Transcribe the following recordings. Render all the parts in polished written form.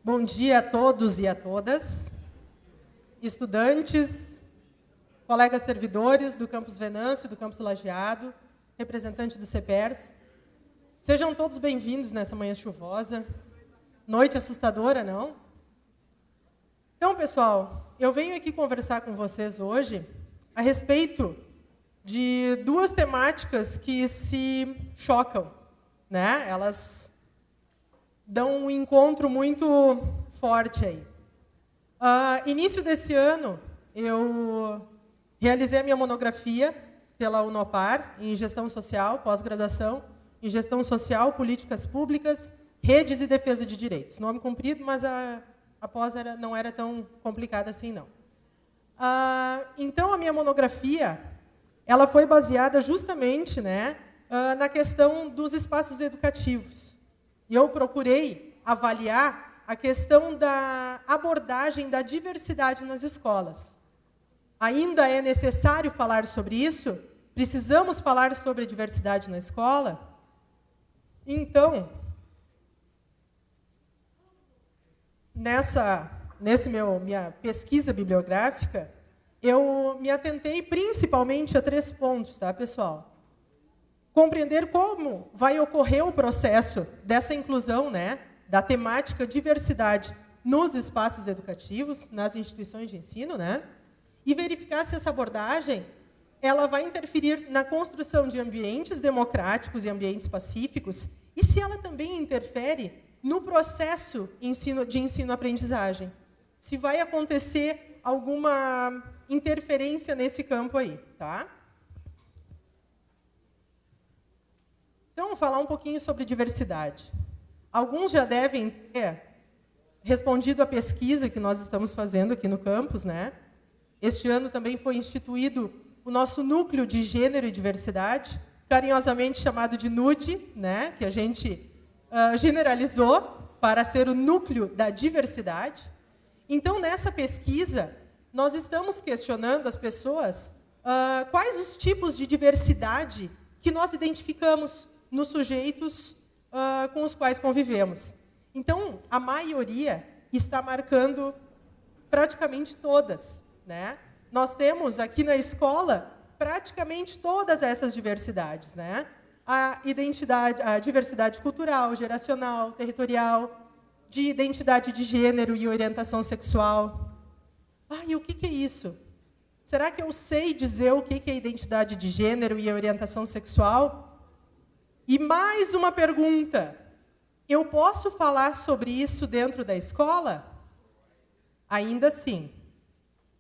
Bom dia a todos e a todas, estudantes, colegas servidores do Campus Venâncio e do Campus Lajeado, representante do CEPERS. Sejam todos bem-vindos nessa manhã chuvosa. Noite assustadora, não? Então, pessoal, eu venho aqui conversar com vocês hoje a respeito de duas temáticas que se chocam, né? Elas dão um encontro muito forte aí. Início desse ano, eu realizei a minha monografia pela Unopar, em Gestão Social, pós-graduação, em Gestão Social, Políticas Públicas, Redes e Defesa de Direitos. Nome comprido, mas a pós não era tão complicada assim, não. Então, a minha monografia ela foi baseada justamente, né, na questão dos espaços educativos. E eu procurei avaliar a questão da abordagem da diversidade nas escolas. Ainda é necessário falar sobre isso? Precisamos falar sobre a diversidade na escola? Então, minha pesquisa bibliográfica, eu me atentei principalmente a 3 pontos, tá, pessoal? Compreender como vai ocorrer o processo dessa inclusão, né, da temática diversidade nos espaços educativos, nas instituições de ensino, né, e verificar se essa abordagem ela vai interferir na construção de ambientes democráticos e ambientes pacíficos, e se ela também interfere no processo de ensino-aprendizagem. Se vai acontecer alguma interferência nesse campo aí, tá? Então, vou falar um pouquinho sobre diversidade. Alguns já devem ter respondido à pesquisa que nós estamos fazendo aqui no campus, né? Este ano também foi instituído o nosso núcleo de gênero e diversidade, carinhosamente chamado de NUD, né? Que a gente generalizou para ser o núcleo da diversidade. Então, nessa pesquisa, nós estamos questionando as pessoas quais os tipos de diversidade que nós identificamos nos sujeitos com os quais convivemos. Então, a maioria está marcando praticamente todas, né? Nós temos aqui na escola praticamente todas essas diversidades, né? A diversidade cultural, geracional, territorial, de identidade de gênero e orientação sexual. E o que é isso? Será que eu sei dizer o que é identidade de gênero e orientação sexual? E mais uma pergunta. Eu posso falar sobre isso dentro da escola? Ainda sim.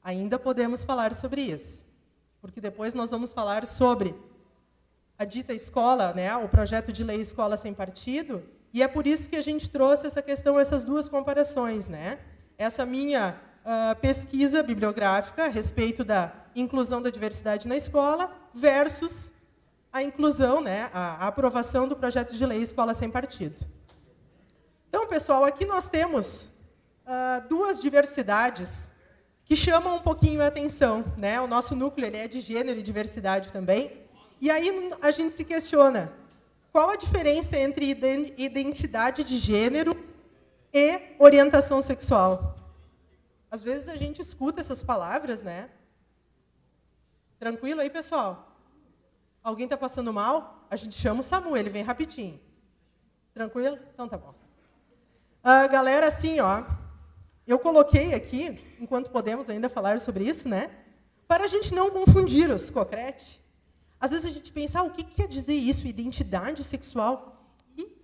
Ainda podemos falar sobre isso. Porque depois nós vamos falar sobre a dita escola, né, o projeto de lei Escola Sem Partido, e é por isso que a gente trouxe essa questão, essas duas comparações, né? Essa minha pesquisa bibliográfica a respeito da inclusão da diversidade na escola versus a inclusão, né, a aprovação do projeto de lei Escola Sem Partido. Então, pessoal, aqui nós temos duas diversidades que chamam um pouquinho a atenção, né? O nosso núcleo ele é de gênero e diversidade também. E aí a gente se questiona, qual a diferença entre identidade de gênero e orientação sexual? Às vezes a gente escuta essas palavras, né? Tranquilo aí, pessoal? Alguém está passando mal? A gente chama o SAMU, ele vem rapidinho. Tranquilo? Então tá bom. Galera, assim, ó, eu coloquei aqui, enquanto podemos ainda falar sobre isso, né? Para a gente não confundir os concretos. Às vezes a gente pensa, o que quer dizer isso? Identidade sexual e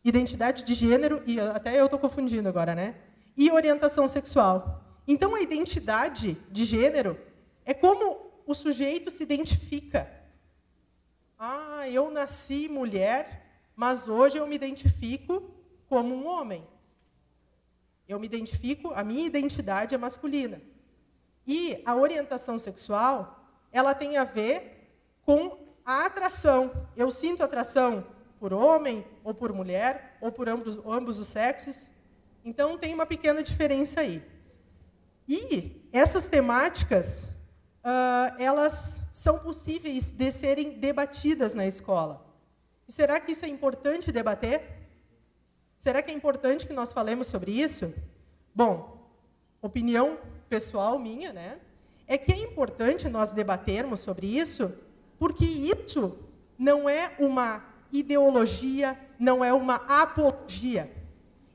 identidade de gênero, e até eu estou confundindo agora, né? E orientação sexual. Então, a identidade de gênero é como o sujeito se identifica. Eu nasci mulher, mas hoje eu me identifico como um homem. A minha identidade é masculina. E a orientação sexual, ela tem a ver com a atração. Eu sinto atração por homem, ou por mulher, ou por ambos os sexos. Então, tem uma pequena diferença aí. E essas temáticas, elas são possíveis de serem debatidas na escola. E será que isso é importante debater? Será que é importante que nós falemos sobre isso? Bom, opinião pessoal minha, né? É que é importante nós debatermos sobre isso, porque isso não é uma ideologia, não é uma apologia.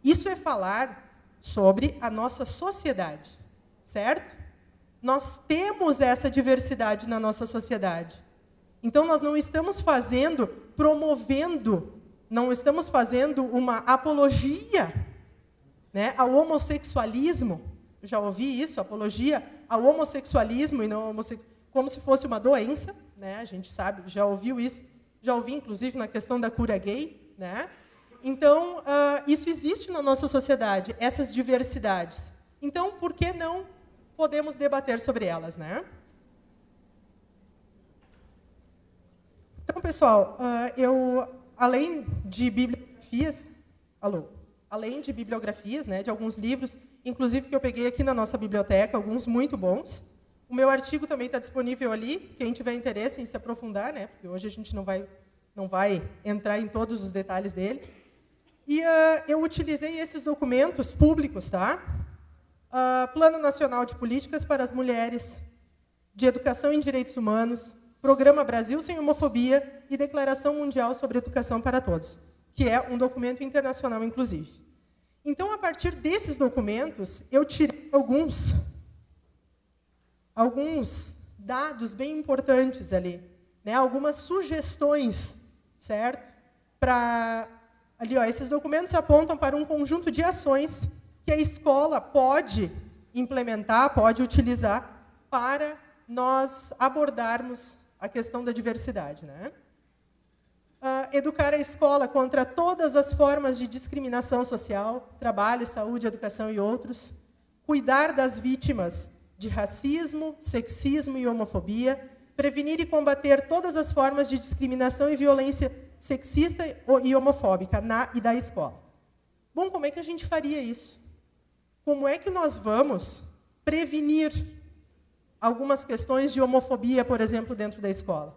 Isso é falar sobre a nossa sociedade, certo? Nós temos essa diversidade na nossa sociedade. Então, nós não estamos promovendo, não estamos fazendo uma apologia, né, ao homossexualismo. Já ouvi isso, apologia ao homossexualismo, e não como se fosse uma doença, né? A gente sabe, já ouviu isso, já ouvi, inclusive, na questão da cura gay, né? Então, isso existe na nossa sociedade, essas diversidades. Então, por que não podemos debater sobre elas, né? Então, pessoal, além de bibliografias, né, de alguns livros, inclusive que eu peguei aqui na nossa biblioteca, alguns muito bons. O meu artigo também está disponível ali, quem tiver interesse em se aprofundar, né, porque hoje a gente não vai entrar em todos os detalhes dele. E eu utilizei esses documentos públicos, tá? Plano Nacional de Políticas para as Mulheres, de Educação em Direitos Humanos, Programa Brasil Sem Homofobia e Declaração Mundial sobre Educação para Todos, que é um documento internacional, inclusive. Então, a partir desses documentos, eu tirei alguns dados bem importantes ali, né? Algumas sugestões, certo? Esses documentos apontam para um conjunto de ações que a escola pode implementar, pode utilizar para nós abordarmos a questão da diversidade, né? Educar a escola contra todas as formas de discriminação social, trabalho, saúde, educação e outros. Cuidar das vítimas de racismo, sexismo e homofobia. Prevenir e combater todas as formas de discriminação e violência sexista e homofóbica na e da escola. Bom, como é que a gente faria isso? Como é que nós vamos prevenir algumas questões de homofobia, por exemplo, dentro da escola?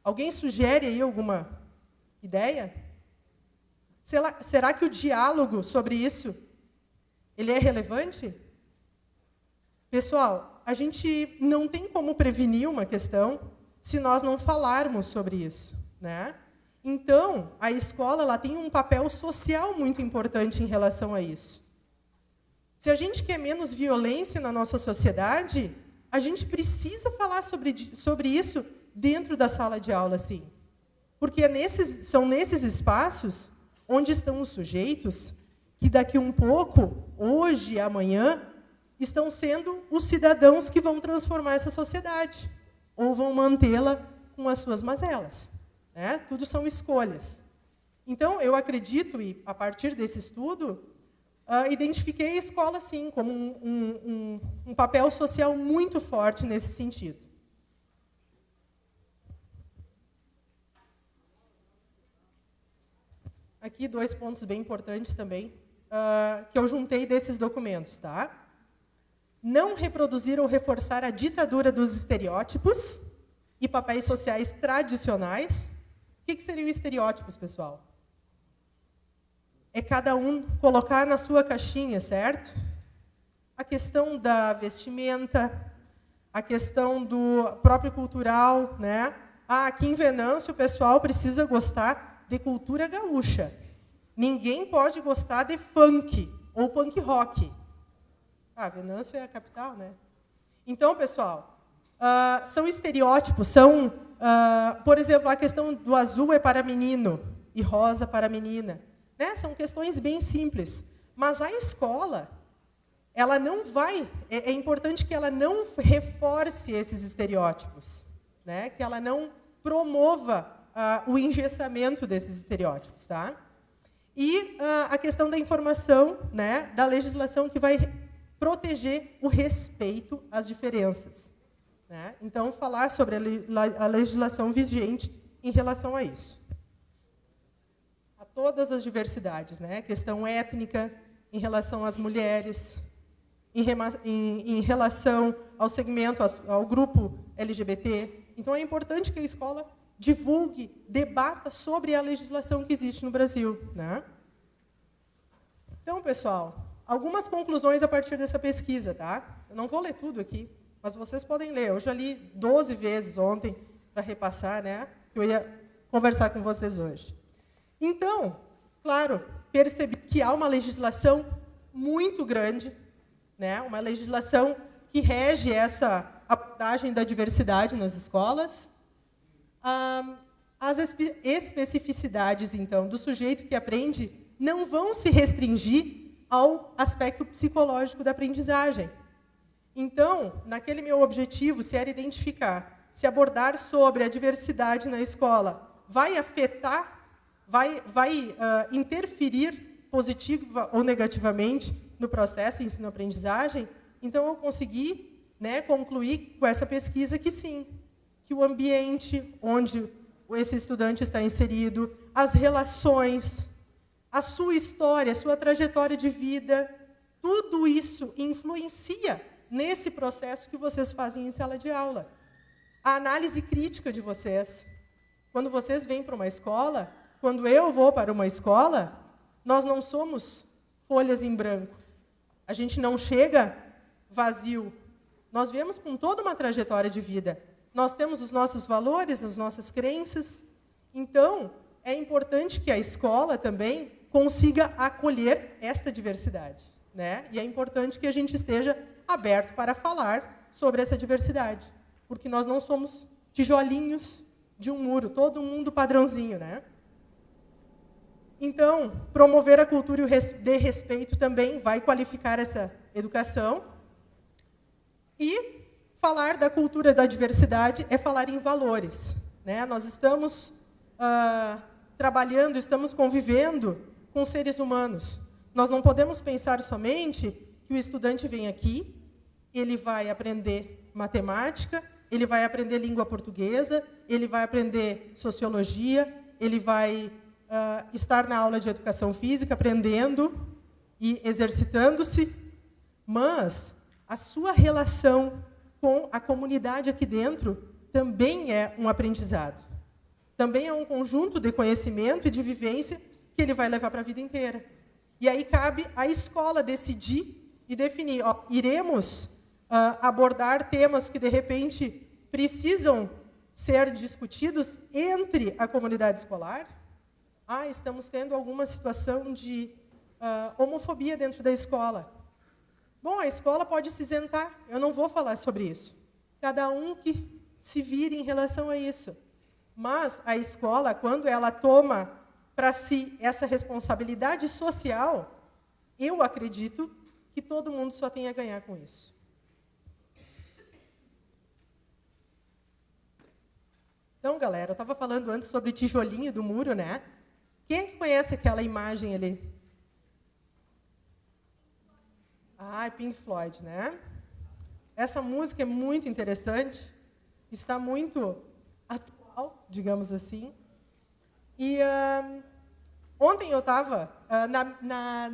Alguém sugere aí alguma ideia? Será que o diálogo sobre isso ele é relevante? Pessoal, a gente não tem como prevenir uma questão se nós não falarmos sobre isso, né? Então, a escola ela tem um papel social muito importante em relação a isso. Se a gente quer menos violência na nossa sociedade, a gente precisa falar sobre isso dentro da sala de aula, sim. Porque são nesses espaços onde estão os sujeitos que daqui um pouco, hoje e amanhã, estão sendo os cidadãos que vão transformar essa sociedade, ou vão mantê-la com as suas mazelas, né? Tudo são escolhas. Então, eu acredito, e a partir desse estudo, identifiquei a escola, sim, como um papel social muito forte nesse sentido. Aqui, 2 pontos bem importantes também, que eu juntei desses documentos, tá? Não reproduzir ou reforçar a ditadura dos estereótipos e papéis sociais tradicionais. O que seriam estereótipos, pessoal? É cada um colocar na sua caixinha, certo? A questão da vestimenta, a questão do próprio cultural, né? Aqui em Venâncio o pessoal precisa gostar de cultura gaúcha. Ninguém pode gostar de funk ou punk rock. Venâncio é a capital, né? Então, pessoal, são estereótipos, por exemplo, a questão do azul é para menino e rosa para menina. Né? São questões bem simples. Mas a escola, ela não vai... É importante que ela não reforce esses estereótipos, né? Que ela não promova o engessamento desses estereótipos. Tá? E a questão da informação, né? Da legislação que vai proteger o respeito às diferenças. Né? Então, falar sobre a legislação vigente em relação a isso. A todas as diversidades, né? Questão étnica, em relação às mulheres, em relação ao segmento, ao grupo LGBT. Então, é importante que a escola divulgue, debata sobre a legislação que existe no Brasil. Né? Então, pessoal, algumas conclusões a partir dessa pesquisa, tá? Eu não vou ler tudo aqui, mas vocês podem ler. Eu já li 12 vezes ontem para repassar, né? Eu ia conversar com vocês hoje. Então, claro, percebi que há uma legislação muito grande, né? Uma legislação que rege essa abordagem da diversidade nas escolas. As especificidades, então, do sujeito que aprende não vão se restringir ao aspecto psicológico da aprendizagem. Então, naquele meu objetivo, se era identificar, se abordar sobre a diversidade na escola vai afetar, vai interferir positiva ou negativamente no processo de ensino-aprendizagem, então eu consegui, né, concluir com essa pesquisa que sim, que o ambiente onde esse estudante está inserido, as relações, a sua história, a sua trajetória de vida, tudo isso influencia nesse processo que vocês fazem em sala de aula. A análise crítica de vocês. Quando vocês vêm para uma escola, quando eu vou para uma escola, nós não somos folhas em branco. A gente não chega vazio. Nós viemos com toda uma trajetória de vida. Nós temos os nossos valores, as nossas crenças. Então, é importante que a escola também consiga acolher esta diversidade, né? E é importante que a gente esteja aberto para falar sobre essa diversidade, porque nós não somos tijolinhos de um muro, todo mundo padrãozinho, né? Então, promover a cultura de respeito também vai qualificar essa educação. E falar da cultura da diversidade é falar em valores, né? Nós estamos trabalhando, estamos convivendo com seres humanos. Nós não podemos pensar somente que o estudante vem aqui, ele vai aprender matemática, ele vai aprender língua portuguesa, ele vai aprender sociologia, ele vai estar na aula de educação física, aprendendo e exercitando-se, mas a sua relação com a comunidade aqui dentro também é um aprendizado. Também é um conjunto de conhecimento e de vivência que ele vai levar para a vida inteira. E aí cabe à escola decidir e definir, iremos abordar temas que, de repente, precisam ser discutidos entre a comunidade escolar. Estamos tendo alguma situação de homofobia dentro da escola. Bom, a escola pode se isentar, eu não vou falar sobre isso. Cada um que se vire em relação a isso. Mas a escola, quando ela toma para si essa responsabilidade social, eu acredito que todo mundo só tem a ganhar com isso. Então, galera, eu estava falando antes sobre tijolinho do muro, né? Quem é que conhece aquela imagem ali? Pink Floyd, né? Essa música é muito interessante, está muito atual, digamos assim. E ontem eu estava na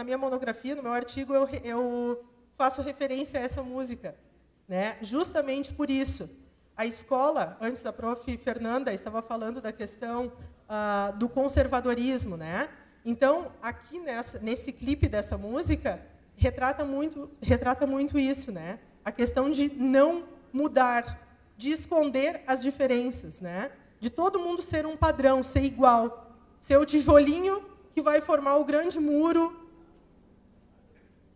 minha monografia, no meu artigo, eu faço referência a essa música, né? Justamente por isso. A escola, antes da prof. Fernanda, estava falando da questão do conservadorismo, né? Então, aqui nesse clipe dessa música, retrata muito isso, né? A questão de não mudar, de esconder as diferenças, né? De todo mundo ser um padrão, ser igual, ser o tijolinho que vai formar o grande muro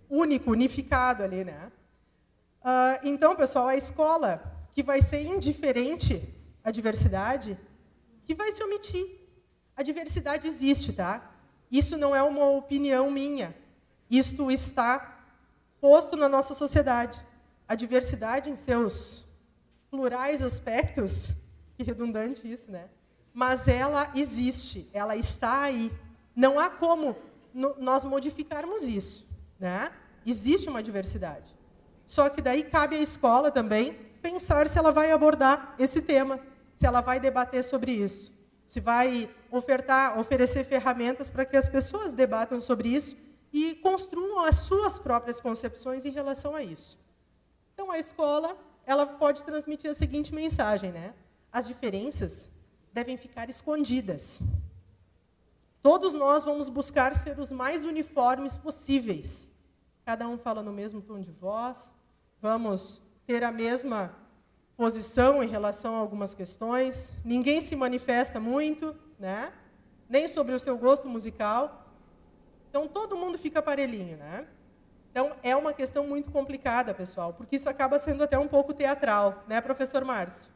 único, unificado ali, né? Então, pessoal, a escola que vai ser indiferente à diversidade, que vai se omitir. A diversidade existe, tá? Isso não é uma opinião minha. Isto está posto na nossa sociedade. A diversidade em seus plurais aspectos, que redundante isso, né? Mas ela existe, ela está aí. Não há como nós modificarmos isso, né? Existe uma diversidade. Só que daí cabe à escola também pensar se ela vai abordar esse tema, se ela vai debater sobre isso, se vai oferecer ferramentas para que as pessoas debatam sobre isso e construam as suas próprias concepções em relação a isso. Então, a escola, ela pode transmitir a seguinte mensagem, né? As diferenças devem ficar escondidas. Todos nós vamos buscar ser os mais uniformes possíveis. Cada um fala no mesmo tom de voz, vamos ter a mesma posição em relação a algumas questões, ninguém se manifesta muito, né? Nem sobre o seu gosto musical. Então, todo mundo fica parelhinho, né? Então, é uma questão muito complicada, pessoal, porque isso acaba sendo até um pouco teatral, né, professor Márcio?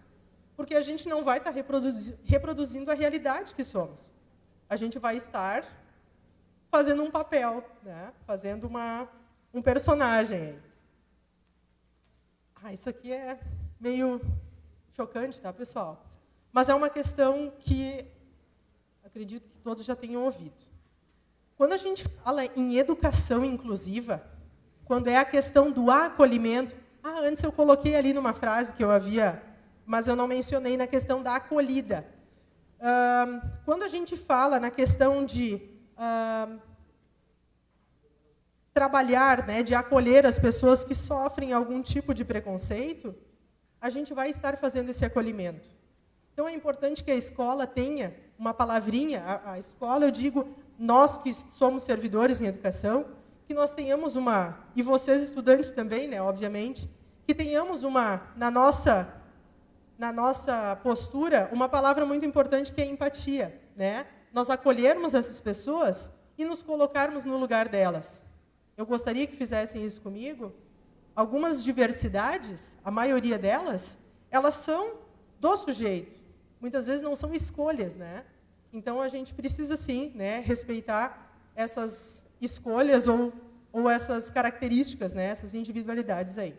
Porque a gente não vai estar reproduzindo a realidade que somos. A gente vai estar fazendo um papel, né? Fazendo um personagem. Isso aqui é meio chocante, tá, pessoal? Mas é uma questão que acredito que todos já tenham ouvido. Quando a gente fala em educação inclusiva, quando é a questão do acolhimento... antes eu coloquei ali numa frase que eu havia... mas eu não mencionei na questão da acolhida. Quando a gente fala na questão de trabalhar, né, de acolher as pessoas que sofrem algum tipo de preconceito, a gente vai estar fazendo esse acolhimento. Então, é importante que a escola tenha uma palavrinha. A escola, eu digo, nós que somos servidores em educação, que nós tenhamos e vocês estudantes também, né, obviamente, que tenhamos na nossa postura, uma palavra muito importante que é empatia, né? Nós acolhermos essas pessoas e nos colocarmos no lugar delas. Eu gostaria que fizessem isso comigo. Algumas diversidades, a maioria delas, elas são do sujeito. Muitas vezes não são escolhas, né? Então, a gente precisa, sim, né, respeitar essas escolhas ou essas características, né, essas individualidades aí.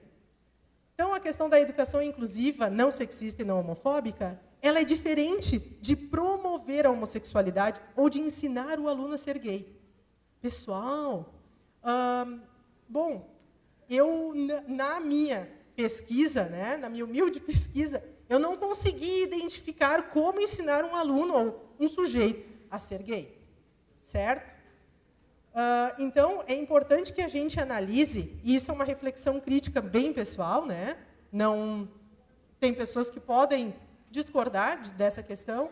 Então, a questão da educação inclusiva, não sexista e não homofóbica, ela é diferente de promover a homossexualidade ou de ensinar o aluno a ser gay. Pessoal, eu, na minha pesquisa, né, na minha humilde pesquisa, eu não consegui identificar como ensinar um aluno ou um sujeito a ser gay. Certo? Então, é importante que a gente analise, e isso é uma reflexão crítica bem pessoal, né? Não, tem pessoas que podem discordar dessa questão,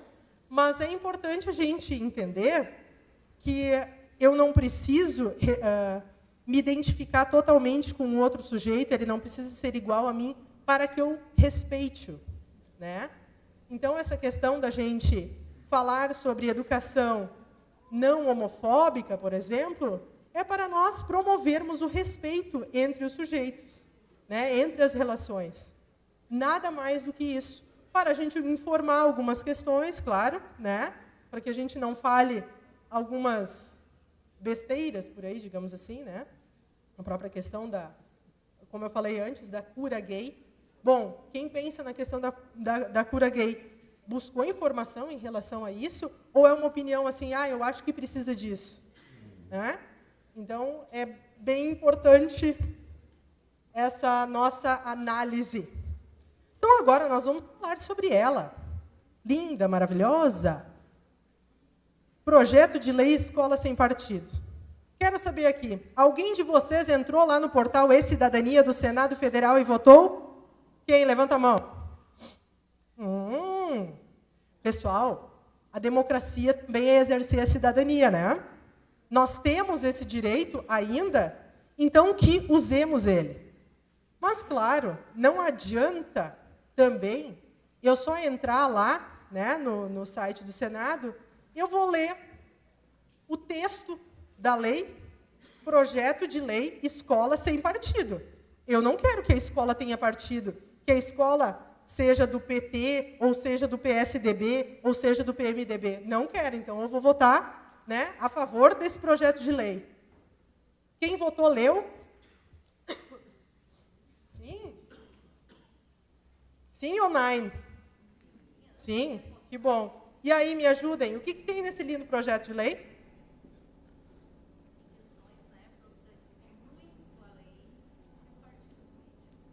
mas é importante a gente entender que eu não preciso me identificar totalmente com um outro sujeito, ele não precisa ser igual a mim para que eu respeite-o, né? Então, essa questão da gente falar sobre educação não homofóbica, por exemplo, é para nós promovermos o respeito entre os sujeitos, né, entre as relações. Nada mais do que isso. Para a gente informar algumas questões, claro, né, para que a gente não fale algumas besteiras por aí, digamos assim, né? A própria questão como eu falei antes, da cura gay. Bom, quem pensa na questão da cura gay buscou informação em relação a isso? Ou é uma opinião assim, eu acho que precisa disso? Né? Então, é bem importante essa nossa análise. Então, agora nós vamos falar sobre ela. Linda, maravilhosa. Projeto de lei Escola Sem Partido. Quero saber aqui, alguém de vocês entrou lá no portal E-Cidadania do Senado Federal e votou? Quem? Levanta a mão. Pessoal, a democracia também é exercer a cidadania, né? Nós temos esse direito ainda, então que usemos ele. Mas, claro, não adianta também eu só entrar lá, né, no site do Senado, eu vou ler o texto da lei, projeto de lei Escola Sem Partido. Eu não quero que a escola tenha partido, que a escola seja do PT, ou seja do PSDB, ou seja do PMDB. Não quero, então eu vou votar, né, a favor desse projeto de lei. Quem votou, leu? Sim? Sim ou não? Sim? Que bom. E aí, me ajudem, o que tem nesse lindo projeto de lei?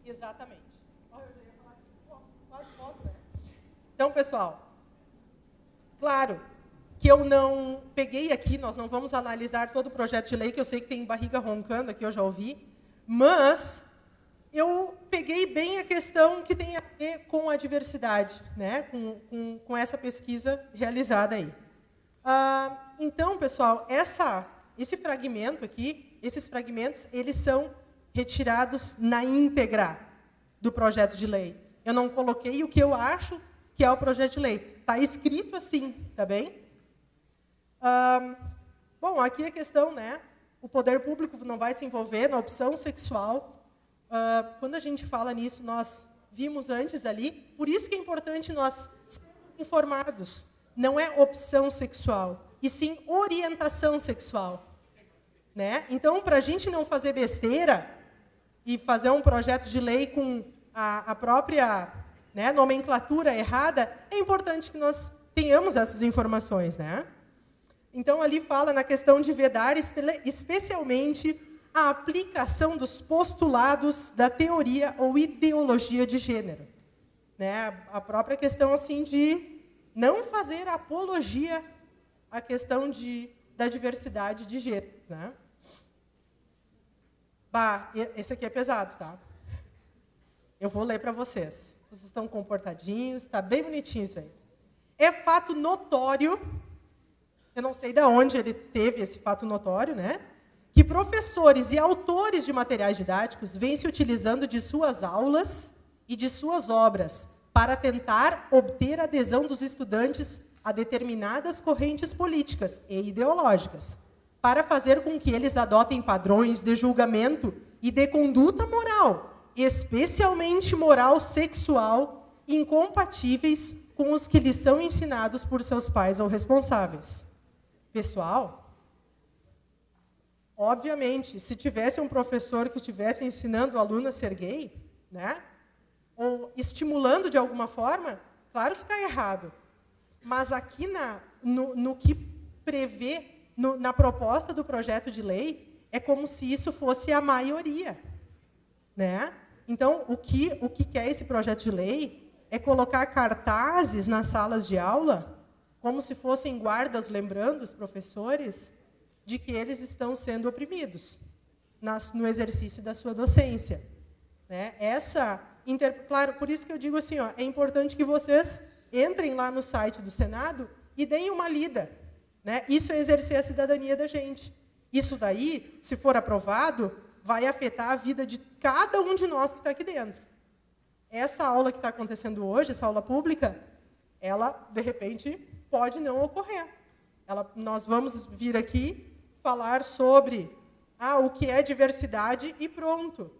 Exatamente. Então, pessoal, claro que eu não peguei aqui, nós não vamos analisar todo o projeto de lei, que eu sei que tem barriga roncando aqui, eu já ouvi, mas eu peguei bem a questão que tem a ver com a diversidade, né? com essa pesquisa realizada aí. Então, pessoal, esse fragmento aqui, esses fragmentos, eles são retirados na íntegra do projeto de lei. Eu não coloquei o que eu acho que é o projeto de lei. Está escrito assim, tá bem? Bom, aqui a questão, né? O poder público não vai se envolver na opção sexual. Quando a gente fala nisso, nós vimos antes ali, por isso que é importante nós sermos informados. Não é opção sexual, e sim orientação sexual. Né? Então, para a gente não fazer besteira e fazer um projeto de lei com a própria, né, nomenclatura errada, é importante que nós tenhamos essas informações. Né? Então, ali fala na questão de vedar especialmente a aplicação dos postulados da teoria ou ideologia de gênero. Né? A própria questão assim, de não fazer apologia à questão da diversidade de gêneros. Né? Bah, esse aqui é pesado, tá? Eu vou ler para vocês. Vocês estão comportadinhos, está bem bonitinho isso aí. É fato notório, eu não sei de onde ele teve esse fato notório, né? Que professores e autores de materiais didáticos vêm se utilizando de suas aulas e de suas obras para tentar obter adesão dos estudantes a determinadas correntes políticas e ideológicas, para fazer com que eles adotem padrões de julgamento e de conduta moral, especialmente moral sexual, incompatíveis com os que lhes são ensinados por seus pais ou responsáveis. Pessoal, obviamente, se tivesse um professor que estivesse ensinando o aluno a ser gay, né, ou estimulando de alguma forma, claro que está errado. Mas aqui no que prevê, na proposta do projeto de lei, é como se isso fosse a maioria. Né? Então, o que quer esse projeto de lei é colocar cartazes nas salas de aula, como se fossem guardas lembrando os professores de que eles estão sendo oprimidos no exercício da sua docência. Né? Claro, por isso que eu digo assim, ó, é importante que vocês entrem lá no site do Senado e deem uma lida. Né? Isso é exercer a cidadania da gente. Isso daí, se for aprovado, vai afetar a vida de cada um de nós que está aqui dentro. Essa aula que está acontecendo hoje, essa aula pública, ela, de repente, pode não ocorrer. Nós vamos vir aqui falar sobre o que é diversidade e pronto.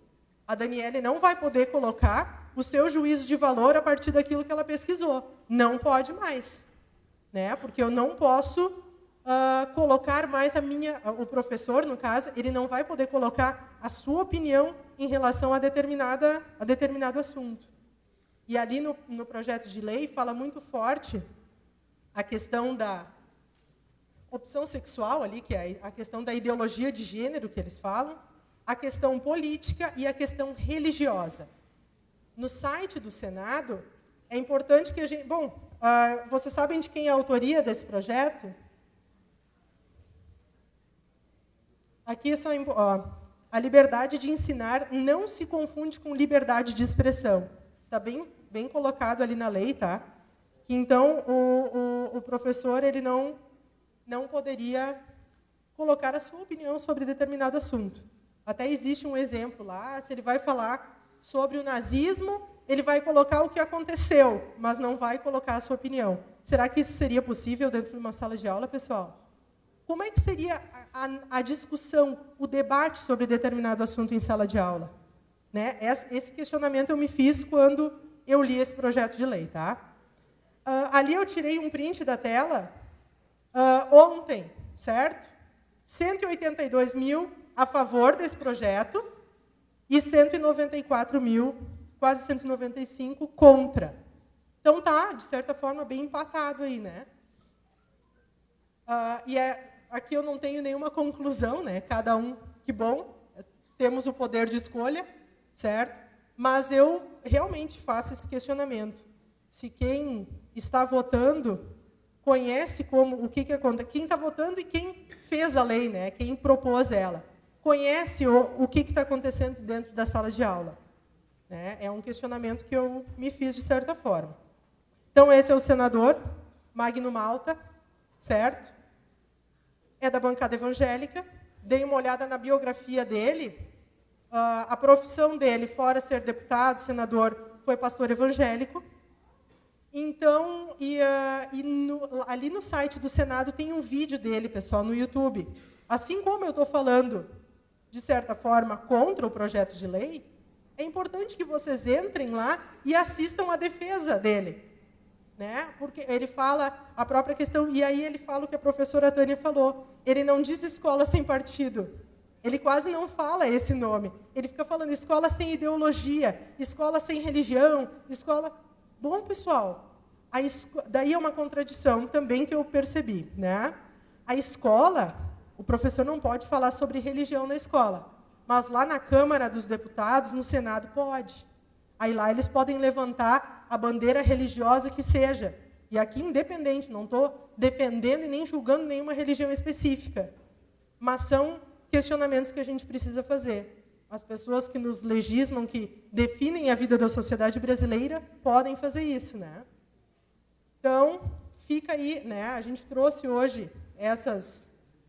A Daniele não vai poder colocar o seu juízo de valor a partir daquilo que ela pesquisou. Não pode mais. Né? Porque eu não posso colocar mais o professor, no caso, ele não vai poder colocar a sua opinião em relação a determinado assunto. E ali no projeto de lei fala muito forte a questão da opção sexual, ali, que é a questão da ideologia de gênero que eles falam, a questão política e a questão religiosa. No site do Senado, é importante que a gente... Bom, vocês sabem de quem é a autoria desse projeto? Aqui é só... a liberdade de ensinar não se confunde com liberdade de expressão. Está bem colocado ali na lei, tá? Que, então, o professor ele não poderia colocar a sua opinião sobre determinado assunto. Até existe um exemplo lá, se ele vai falar sobre o nazismo, ele vai colocar o que aconteceu, mas não vai colocar a sua opinião. Será que isso seria possível dentro de uma sala de aula, pessoal? Como é que seria a discussão, o debate sobre determinado assunto em sala de aula? Né? Esse questionamento eu me fiz quando eu li esse projeto de lei. Tá? Ali eu tirei um print da tela ontem, certo? 182 mil a favor desse projeto e 194 mil, quase 195, contra. Então, tá, de certa forma, bem empatado aí, né? Aqui eu não tenho nenhuma conclusão, né? Cada um, que bom, temos o poder de escolha, certo? Mas eu realmente faço esse questionamento. Se quem está votando conhece o que acontece, quem está votando e quem fez a lei, né? Quem propôs ela, conhece o que está acontecendo dentro da sala de aula. Né? É um questionamento que eu me fiz de certa forma. Então, esse é o senador Magno Malta, certo? é da bancada evangélica, dei uma olhada na biografia dele, a profissão dele, fora ser deputado, senador, foi pastor evangélico. Então, ali no site do Senado tem um vídeo dele, pessoal, no YouTube. Assim como eu estou falando, de certa forma, contra o projeto de lei, é importante que vocês entrem lá e assistam a defesa dele. Né? Porque ele fala a própria questão, e aí ele fala o que a professora Tânia falou. Ele não diz escola sem partido. Ele quase não fala esse nome. Ele fica falando escola sem ideologia, escola sem religião, escola... Bom, pessoal, daí é uma contradição também que eu percebi. Né? A escola, o professor não pode falar sobre religião na escola, mas lá na Câmara dos Deputados, no Senado, pode. Aí lá eles podem levantar a bandeira religiosa que seja. E aqui, independente, não estou defendendo e nem julgando nenhuma religião específica. Mas são questionamentos que a gente precisa fazer. As pessoas que nos legislam, que definem a vida da sociedade brasileira, podem fazer isso. Né? Então, fica aí, né? A gente trouxe hoje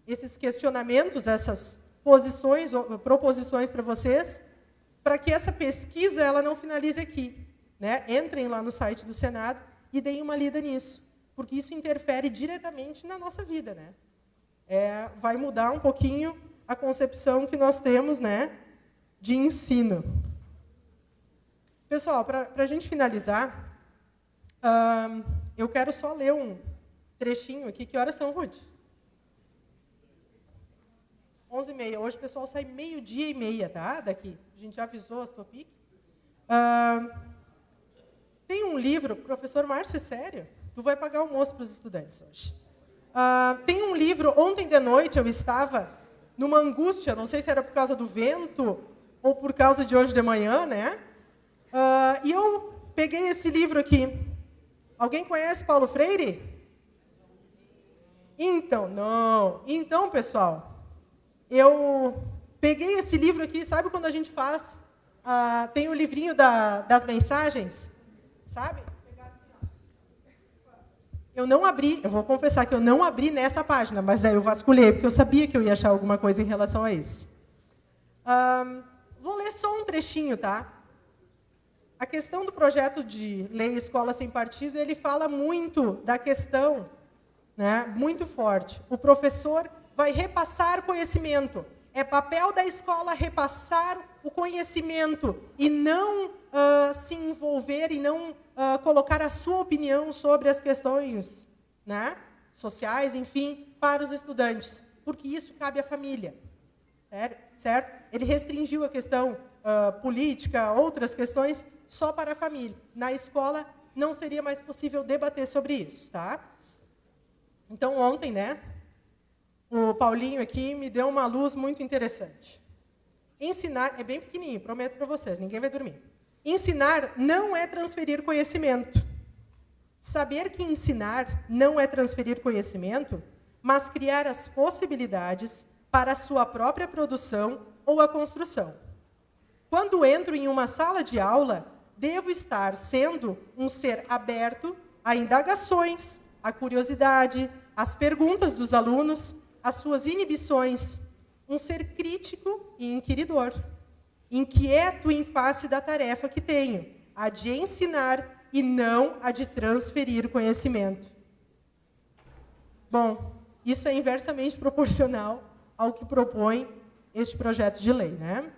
esses questionamentos, essas proposições para vocês, para que essa pesquisa ela não finalize aqui. Né? Entrem lá no site do Senado e deem uma lida nisso, porque isso interfere diretamente na nossa vida. Né? Vai mudar um pouquinho a concepção que nós temos, né, de ensino. Pessoal, para a gente finalizar, eu quero só ler um trechinho aqui. Que horas são, Ruth? 11h30. Hoje o pessoal sai 12h30, tá? Daqui. A gente já avisou as Topic. Tem um livro, professor Márcio, sério? Tu vai pagar almoço para os estudantes hoje. Tem um livro, ontem de noite eu estava numa angústia, não sei se era por causa do vento ou por causa de hoje de manhã, né? E eu peguei esse livro aqui. Alguém conhece Paulo Freire? Então, não. Então, pessoal, eu peguei esse livro aqui, sabe quando a gente faz... tem o livrinho das mensagens, sabe? Eu não abri, eu vou confessar que eu não abri nessa página, mas aí eu vasculhei, porque eu sabia que eu ia achar alguma coisa em relação a isso. Vou ler só um trechinho, tá? A questão do projeto de lei Escola Sem Partido, ele fala muito da questão, né, muito forte. O professor vai repassar conhecimento. É papel da escola repassar o conhecimento e não se envolver e não colocar a sua opinião sobre as questões, né, sociais, enfim, para os estudantes, porque isso cabe à família. Certo? Ele restringiu a questão política, outras questões, só para a família. Na escola, não seria mais possível debater sobre isso. Tá? Então, ontem, né, o Paulinho aqui me deu uma luz muito interessante. Ensinar, é bem pequenininho, prometo para vocês, ninguém vai dormir. Ensinar não é transferir conhecimento. Saber que ensinar não é transferir conhecimento, mas criar as possibilidades para a sua própria produção ou a construção. Quando entro em uma sala de aula, devo estar sendo um ser aberto a indagações, a curiosidade, as perguntas dos alunos, as suas inibições, um ser crítico e inquiridor, inquieto em face da tarefa que tenho, a de ensinar e não a de transferir conhecimento. Bom, isso é inversamente proporcional ao que propõe este projeto de lei, né?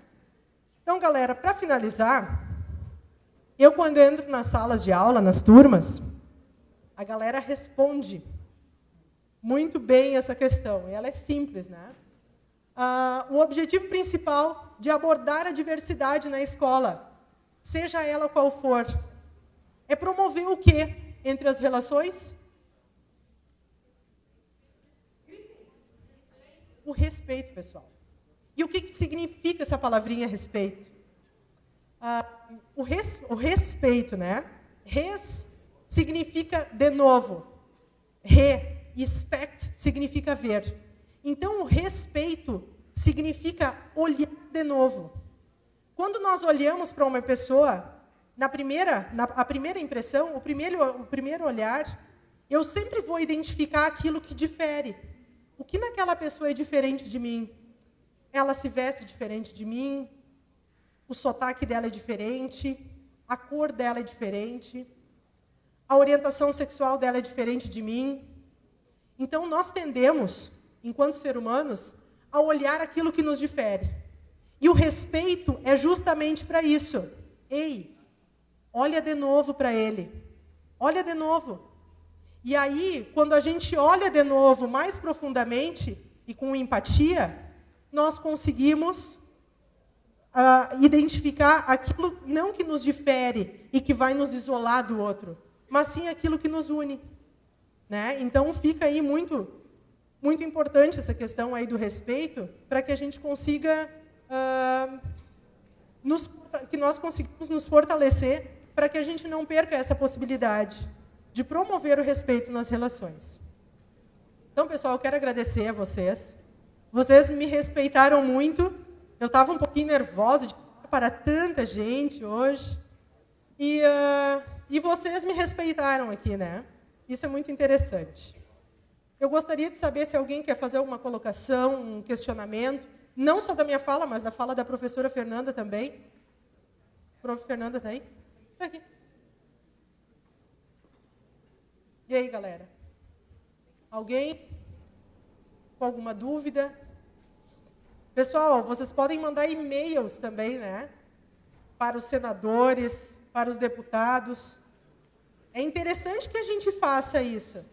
Então, galera, para finalizar, eu, quando entro nas salas de aula, nas turmas, a galera responde muito bem essa questão, e ela é simples, né? O objetivo principal de abordar a diversidade na escola, seja ela qual for, é promover o quê entre as relações? O respeito, pessoal. E o que significa essa palavrinha respeito? O respeito, né? Res significa de novo. Respect significa ver. Então, o respeito significa olhar de novo. Quando nós olhamos para uma pessoa, a primeira impressão, o primeiro olhar, eu sempre vou identificar aquilo que difere. o que naquela pessoa é diferente de mim? Ela se veste diferente de mim, o sotaque dela é diferente, a cor dela é diferente, a orientação sexual dela é diferente de mim. Então, nós tendemos, enquanto seres humanos, a olhar aquilo que nos difere. E o respeito é justamente para isso. Ei, olha de novo para ele. Olha de novo. E aí, quando a gente olha de novo mais profundamente e com empatia, nós conseguimos identificar aquilo não que nos difere e que vai nos isolar do outro, mas sim aquilo que nos une. Né? Então, fica aí muito importante essa questão aí do respeito, para que a gente consiga, que nós consigamos nos fortalecer, para que a gente não perca essa possibilidade de promover o respeito nas relações. Então, pessoal, eu quero agradecer a vocês. Vocês me respeitaram muito. Eu estava um pouquinho nervosa de falar para tanta gente hoje. E vocês me respeitaram aqui, né? Isso é muito interessante. Eu gostaria de saber se alguém quer fazer alguma colocação, um questionamento, não só da minha fala, mas da fala da professora Fernanda também. Prof. Fernanda está aí? Está aqui. E aí, galera? Alguém com alguma dúvida? Pessoal, vocês podem mandar e-mails também, né? Para os senadores, para os deputados. É interessante que a gente faça isso,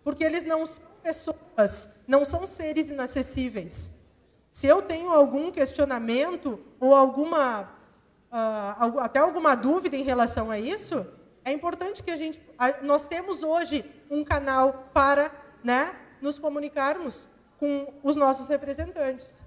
porque eles não são pessoas, não são seres inacessíveis. Se eu tenho algum questionamento ou até alguma dúvida em relação a isso, é importante que nós temos hoje um canal para, né, nos comunicarmos com os nossos representantes.